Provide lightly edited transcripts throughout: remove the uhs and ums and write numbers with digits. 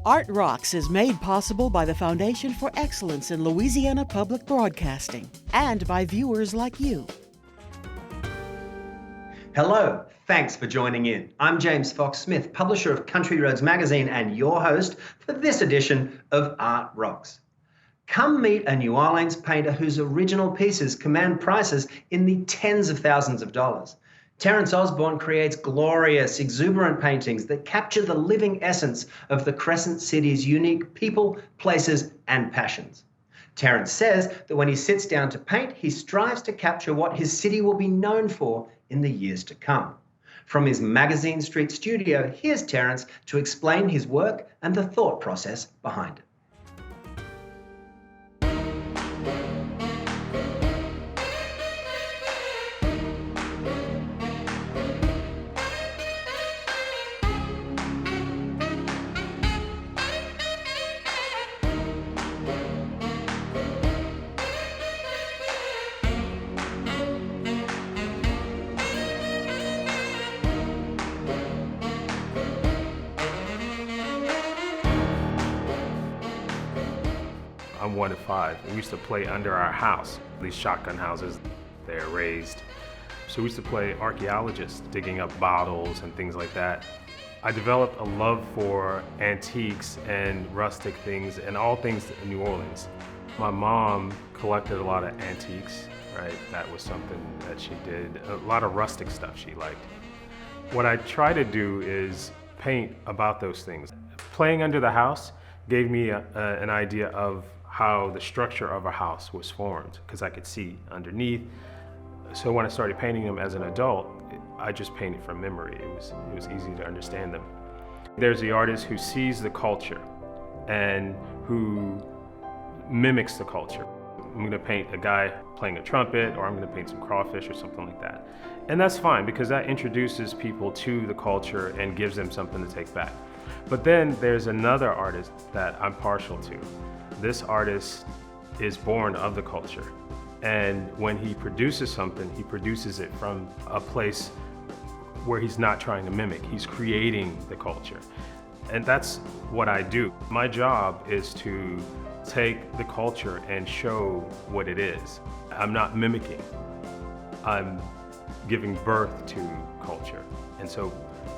Art Rocks is made possible by the Foundation for Excellence in Louisiana Public Broadcasting and by viewers like you. Hello, thanks for joining in. I'm James Fox Smith, publisher of Country Roads Magazine and your host for this edition of Art Rocks. Come meet a New Orleans painter whose original pieces command prices in the tens of thousands of dollars. Terrance Osborne creates glorious, exuberant paintings that capture the living essence of the Crescent City's unique people, places, and passions. Terrance says that when he sits down to paint, he strives to capture what his city will be known for in the years to come. From his Magazine Street studio, here's Terrance to explain his work and the thought process behind it. I'm 1 of 5. We used to play under our house, these shotgun houses. They're raised. So we used to play archaeologists, digging up bottles and things like that. I developed a love for antiques and rustic things and all things in New Orleans. My mom collected a lot of antiques, right? That was something that she did. A lot of rustic stuff she liked. What I try to do is paint about those things. Playing under the house gave me an idea of how the structure of a house was formed, because I could see underneath. So when I started painting them as an adult, I just painted from memory. It was easy to understand them. There's the artist who sees the culture and who mimics the culture. I'm gonna paint a guy playing a trumpet, or I'm gonna paint some crawfish or something like that. And that's fine, because that introduces people to the culture and gives them something to take back. But then there's another artist that I'm partial to. This artist is born of the culture. And when he produces something, he produces it from a place where he's not trying to mimic. He's creating the culture. And that's what I do. My job is to take the culture and show what it is. I'm not mimicking. I'm giving birth to culture. And so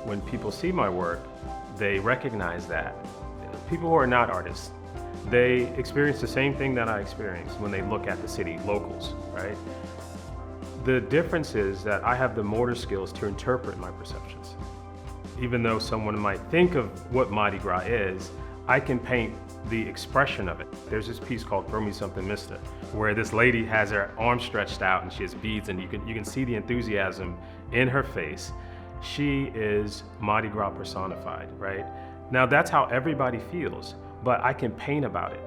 when people see my work, they recognize that. People who are not artists, they experience the same thing that I experience when they look at the city, locals, right? The difference is that I have the motor skills to interpret my perceptions. Even though someone might think of what Mardi Gras is, I can paint the expression of it. There's this piece called Throw Me Something Mister, where this lady has her arms stretched out and she has beads, and you can see the enthusiasm in her face. She is Mardi Gras personified, right? Now that's how everybody feels, but I can paint about it.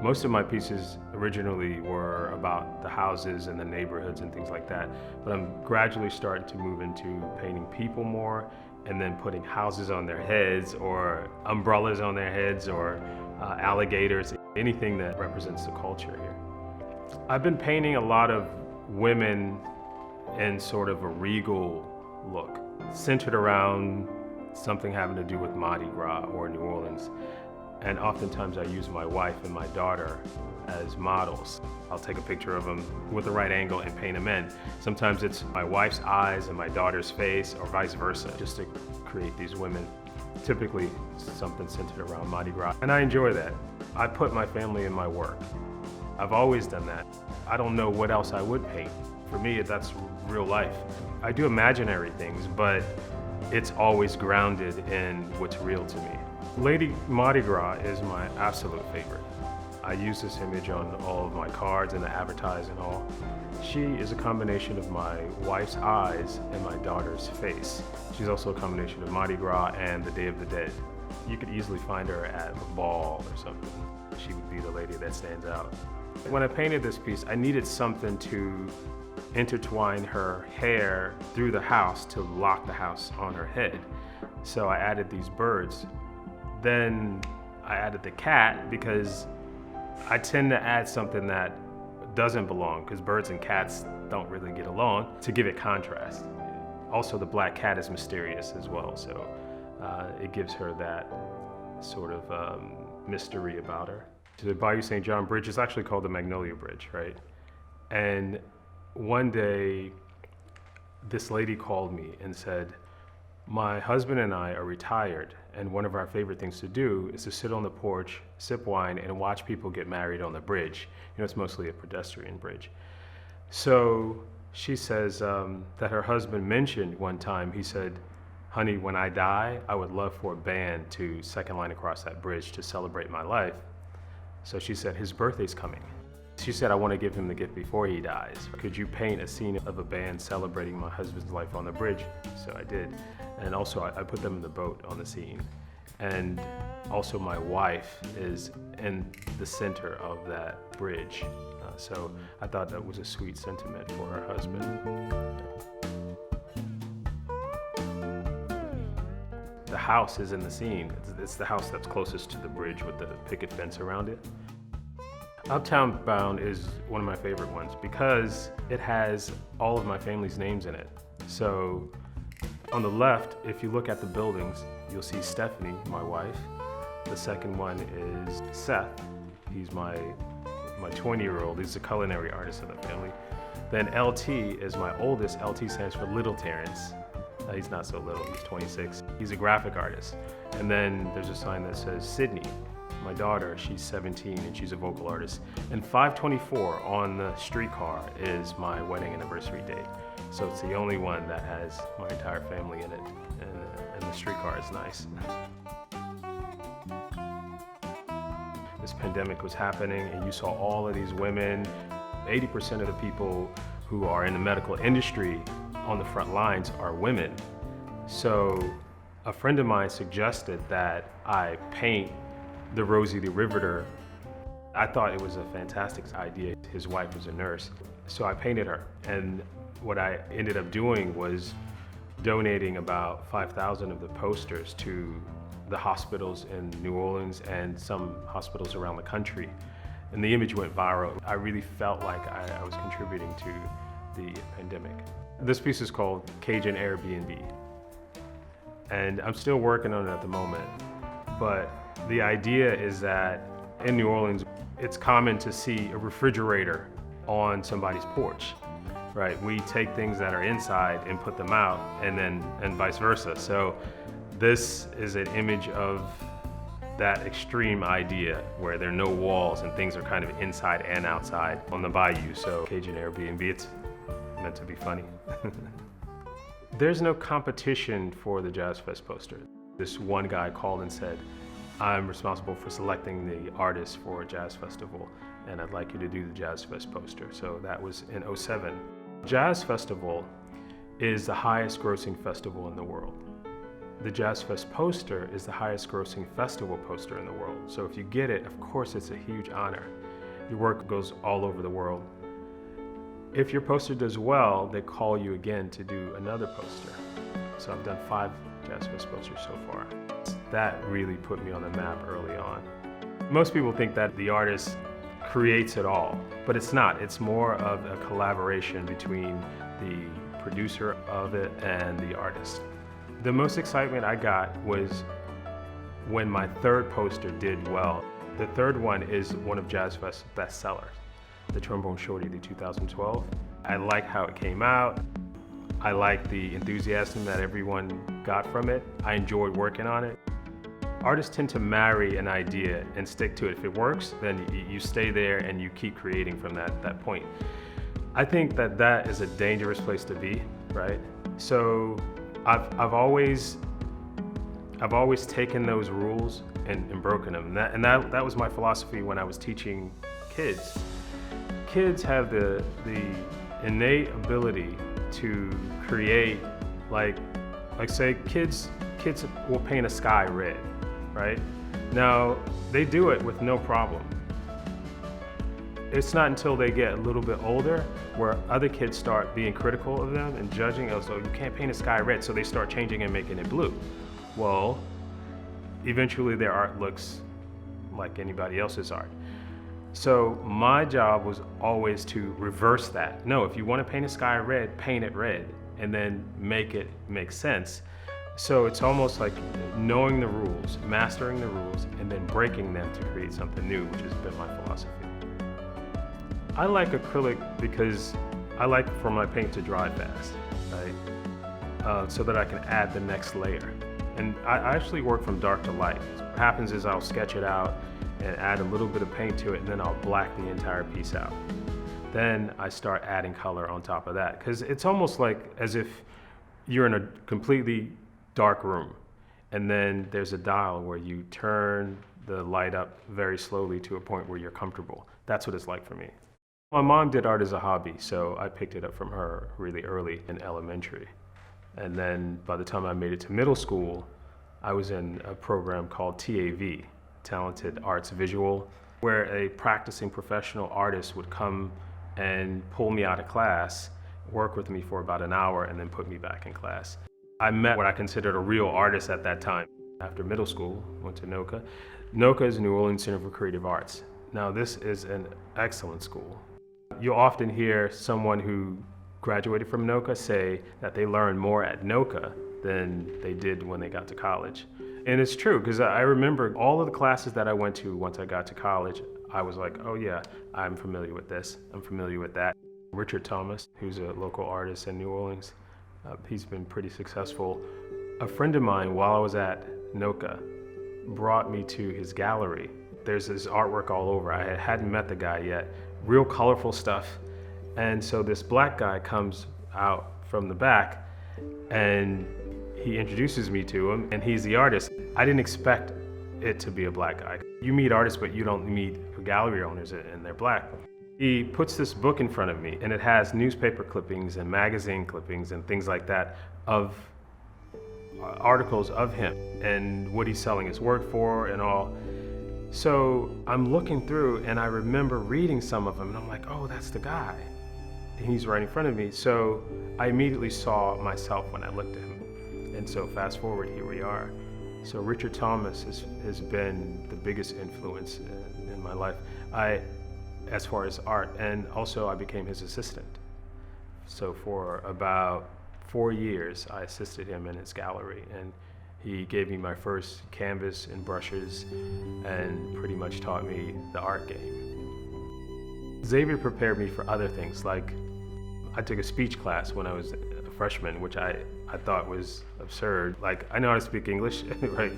Most of my pieces originally were about the houses and the neighborhoods and things like that, but I'm gradually starting to move into painting people more, and then putting houses on their heads, or umbrellas on their heads, or alligators, anything that represents the culture here. I've been painting a lot of women in sort of a regal look, centered around something having to do with Mardi Gras or New Orleans. And oftentimes I use my wife and my daughter as models. I'll take a picture of them with the right angle and paint them in. Sometimes it's my wife's eyes and my daughter's face, or vice versa, just to create these women. Typically something centered around Mardi Gras. And I enjoy that. I put my family in my work. I've always done that. I don't know what else I would paint. For me, that's real life. I do imaginary things, but it's always grounded in what's real to me. Lady Mardi Gras is my absolute favorite. I use this image on all of my cards and the advertising and all. She is a combination of my wife's eyes and my daughter's face. She's also a combination of Mardi Gras and the Day of the Dead. You could easily find her at a ball or something. She would be the lady that stands out. When I painted this piece, I needed something to intertwine her hair through the house to lock the house on her head. So I added these birds. Then I added the cat because I tend to add something that doesn't belong, because birds and cats don't really get along, to give it contrast. Also, the black cat is mysterious as well, so it gives her that sort of mystery about her. The Bayou St. John Bridge is actually called the Magnolia Bridge, right? And one day, this lady called me and said, my husband and I are retired, and one of our favorite things to do is to sit on the porch, sip wine, and watch people get married on the bridge. You know, it's mostly a pedestrian bridge. So she says that her husband mentioned one time, he said, honey, when I die, I would love for a band to second line across that bridge to celebrate my life. So she said, his birthday's coming. She said, I want to give him the gift before he dies. Could you paint a scene of a band celebrating my husband's life on the bridge? So I did. And also I put them in the boat on the scene. And also my wife is in the center of that bridge. So I thought that was a sweet sentiment for her husband. The house is in the scene. It's the house that's closest to the bridge with the picket fence around it. Uptown Bound is one of my favorite ones because it has all of my family's names in it. So on the left, if you look at the buildings, you'll see Stephanie, my wife. The second one is Seth. He's my 20-year-old. He's a culinary artist in the family. Then LT is my oldest. LT stands for Little Terrance. He's not so little, he's 26. He's a graphic artist. And then there's a sign that says Sydney, my daughter, she's 17 and she's a vocal artist. And 524 on the streetcar is my wedding anniversary date. So it's the only one that has my entire family in it. And the streetcar is nice. This pandemic was happening and you saw all of these women. 80% of the people who are in the medical industry on the front lines are women. So a friend of mine suggested that I paint the Rosie the Riveter. I thought it was a fantastic idea. His wife was a nurse, so I painted her. And what I ended up doing was donating about 5,000 of the posters to the hospitals in New Orleans and some hospitals around the country. And the image went viral. I really felt like I was contributing to the pandemic. This piece is called Cajun Airbnb. And I'm still working on it at the moment. But the idea is that in New Orleans, it's common to see a refrigerator on somebody's porch, right? We take things that are inside and put them out, and vice versa. So this is an image of that extreme idea where there are no walls and things are kind of inside and outside on the bayou. So Cajun Airbnb, it's meant to be funny. There's no competition for the Jazz Fest poster. This one guy called and said, I'm responsible for selecting the artists for a jazz festival, and I'd like you to do the Jazz Fest poster. So that was in '07. Jazz Festival is the highest grossing festival in the world. The Jazz Fest poster is the highest grossing festival poster in the world. So if you get it, of course it's a huge honor. Your work goes all over the world. If your poster does well, they call you again to do another poster. So I've done 5 Jazz Fest posters so far. That really put me on the map early on. Most people think that the artist creates it all, but it's not. It's more of a collaboration between the producer of it and the artist. The most excitement I got was when my 3rd poster did well. The 3rd one is one of Jazz Fest's bestsellers, The Trombone Shorty, the 2012. I like how it came out. I like the enthusiasm that everyone got from it. I enjoyed working on it. Artists tend to marry an idea and stick to it. If it works, then you stay there and you keep creating from that point. I think that is a dangerous place to be, right? So I've always taken those rules and broken them. And that was my philosophy when I was teaching kids. Kids have the innate ability to create, like say kids will paint a sky red, right? Now, they do it with no problem. It's not until they get a little bit older where other kids start being critical of them and judging, oh, so you can't paint a sky red, so they start changing and making it blue. Well, eventually their art looks like anybody else's art. So my job was always to reverse that. No, if you want to paint a sky red, paint it red, and then make it make sense. So it's almost like knowing the rules, mastering the rules, and then breaking them to create something new, which has been my philosophy. I like acrylic because I like for my paint to dry fast, right? So that I can add the next layer. And I actually work from dark to light. So what happens is I'll sketch it out and add a little bit of paint to it, and then I'll black the entire piece out. Then I start adding color on top of that, because it's almost like as if you're in a completely dark room, and then there's a dial where you turn the light up very slowly to a point where you're comfortable. That's what it's like for me. My mom did art as a hobby, so I picked it up from her really early in elementary. And then by the time I made it to middle school, I was in a program called TAV, Talented Arts Visual, where a practicing professional artist would come and pull me out of class, work with me for about an hour, and then put me back in class. I met what I considered a real artist at that time. After middle school, went to NOCA. NOCA is New Orleans Center for Creative Arts. Now this is an excellent school. You'll often hear someone who graduated from NOCA say that they learned more at NOCA than they did when they got to college. And it's true, because I remember all of the classes that I went to once I got to college, I was like, oh yeah, I'm familiar with this, I'm familiar with that. Richard Thomas, who's a local artist in New Orleans, he's been pretty successful. A friend of mine, while I was at NOCA, brought me to his gallery. There's his artwork all over. I hadn't met the guy yet. Real colorful stuff. And so this black guy comes out from the back and he introduces me to him, and he's the artist. I didn't expect it to be a black guy. You meet artists, but you don't meet gallery owners, and they're black. He puts this book in front of me, and it has newspaper clippings and magazine clippings and things like that of articles of him and what he's selling his work for and all. So I'm looking through, and I remember reading some of them, and I'm like, oh, that's the guy. And he's right in front of me. So I immediately saw myself when I looked at him. And so fast forward, here we are. So Richard Thomas has been the biggest influence in my life, as far as art, and also I became his assistant. So for about 4 years, I assisted him in his gallery, and he gave me my first canvas and brushes and pretty much taught me the art game. Xavier prepared me for other things, like I took a speech class when I was a freshman, which I thought was absurd. Like, I know how to speak English, right?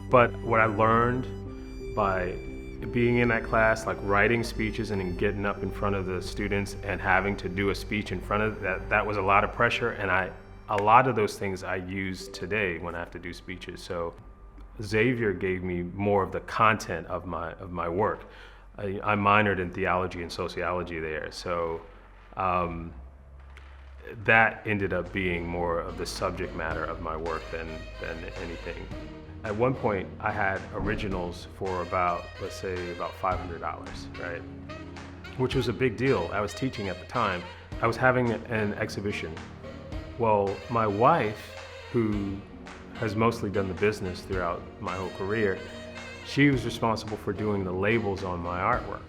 But what I learned by being in that class, like writing speeches and then getting up in front of the students and having to do a speech in front of that was a lot of pressure, and a lot of those things I use today when I have to do speeches. So Xavier gave me more of the content of my work. I minored in theology and sociology there, so that ended up being more of the subject matter of my work than anything. At one point, I had originals for about, let's say, about $500, right? Which was a big deal. I was teaching at the time. I was having an exhibition. Well, my wife, who has mostly done the business throughout my whole career, she was responsible for doing the labels on my artwork.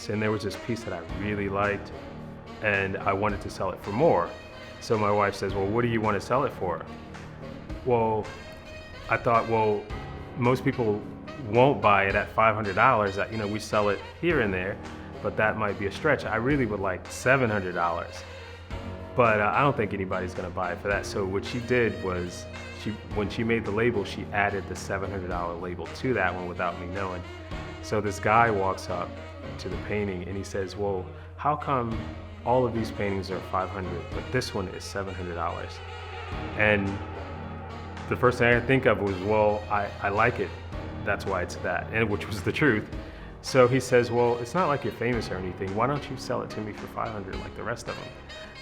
And there was this piece that I really liked, and I wanted to sell it for more. So my wife says, well, what do you want to sell it for? Well, I thought, well, most people won't buy it at $500. That, we sell it here and there, but that might be a stretch. I really would like $700. But I don't think anybody's gonna buy it for that. So what she did was, when she made the label, she added the $700 label to that one without me knowing. So this guy walks up to the painting and he says, well, how come all of these paintings are $500, but this one is $700? And the first thing I could think of was, well, I like it, that's why it's that, and which was the truth. So he says, well, it's not like you're famous or anything. Why don't you sell it to me for $500 like the rest of them?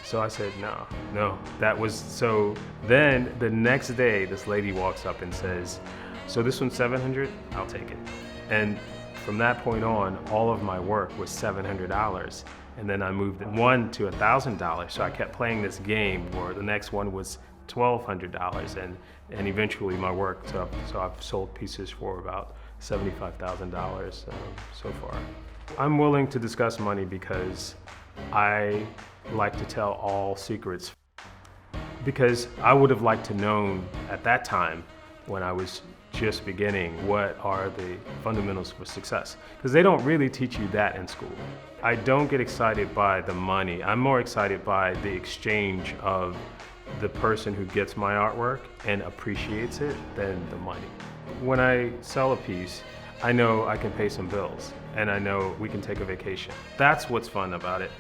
So I said, no, that was, so then the next day, this lady walks up and says, so this one's $700, I'll take it. And from that point on, all of my work was $700. And then I moved one to $1,000. So I kept playing this game where the next one was $1,200, and eventually my work, so I've sold pieces for about $75,000 so far. I'm willing to discuss money because I like to tell all secrets. Because I would have liked to known at that time when I was just beginning what are the fundamentals for success. Because they don't really teach you that in school. I don't get excited by the money. I'm more excited by the exchange of the person who gets my artwork and appreciates it than the money. When I sell a piece, I know I can pay some bills and I know we can take a vacation. That's what's fun about it.